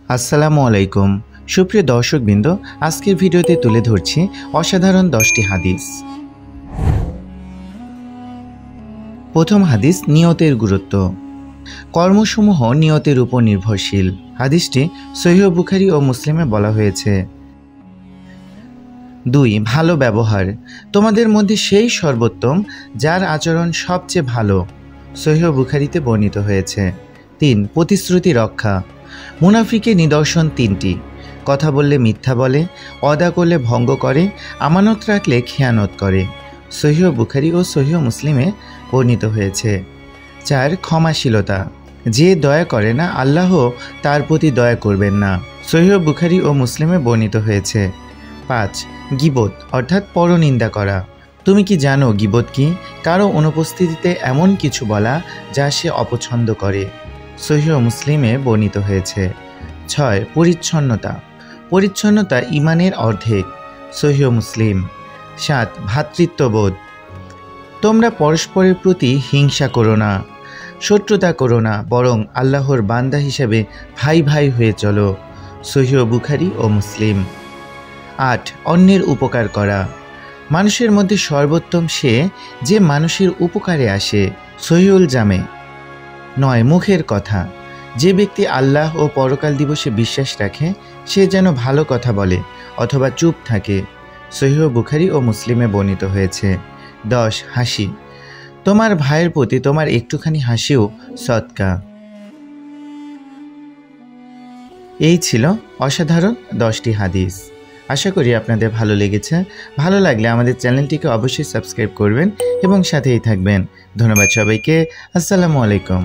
আসসালামু আলাইকুম সুপ্রিয় দর্শকবৃন্দ, আজকের ভিডিওতে তুলে ধরছি অসাধারণ 10টি হাদিস। প্রথম হাদিস, নিয়তের গুরুত্ব। কর্মসমূহ নিয়তের উপর নির্ভরশীল। হাদিসটি সহিহ বুখারী ও মুসলিমে বলা হয়েছে। 2. ভালো ব্যবহার। তোমাদের মধ্যে সেই সর্বোত্তম যার আচরণ সবচেয়ে ভালো। সহিহ বুখারীতে বর্ণিত হয়েছে। 3. প্রতিশ্রুতি রক্ষা। মুনাফিকের নিদর্শন 3টি: কথা বললে মিথ্যা বলে, ওয়াদা করলে ভঙ্গ করে, আমানত রাখলে খেয়ানত করে। সহিহ বুখারী ও সহিহ মুসলিমে বর্ণিত হয়েছে। 4. ক্ষমাশীলতা। যে দয়া করে না, আল্লাহ তার প্রতি দয়া করবেন না। সহিহ বুখারী ও মুসলিমে বর্ণিত হয়েছে। 5. গীবত অর্থাৎ পরনিন্দা করা। তুমি কি জানো গীবত কি? কারো অনুপস্থিতিতে এমন কিছু বলা যা সে অপছন্দ করে। সহিহ মুসলিমে বর্ণিত হয়েছে। 6. পরিচ্ছন্নতা। পরিচ্ছন্নতা ঈমানের অর্ধেক। সহিহ মুসলিম। 7. ভ্রাতৃত্ববোধ। তোমরা পরস্পরের প্রতি হিংসা করো না, শত্রুতা করো না, বরং আল্লাহর বান্দা হিসেবে ভাই ভাই হয়ে চলো। সহিহ বুখারী ও মুসলিম। 8. অন্যের উপকার করা। মানুষের মধ্যে সর্বোত্তম সে যে মানুষের উপকারে আসে। সহিহুল জামে। 9. মুখের কথা। যে ব্যক্তি আল্লাহ ও পরকাল দিবসে বিশ্বাস রাখে সে যেন ভালো কথা বলে অথবা চুপ থাকে। সহিহ বুখারী ও মুসলিমে বর্ণিত হয়েছে। 10. হাসি। তোমার ভাইয়ের প্রতি তোমার একটুখানি হাসিও সদকা। এই ছিল অসাধারণ 10টি হাদিস। আশা করি আপনাদের ভালো লেগেছে। ভালো লাগলে আমাদের চ্যানেলটিকে অবশ্যই সাবস্ক্রাইব করবেন এবং সাথেই থাকবেন। ধন্যবাদ সবাইকে। আসসালামু আলাইকুম।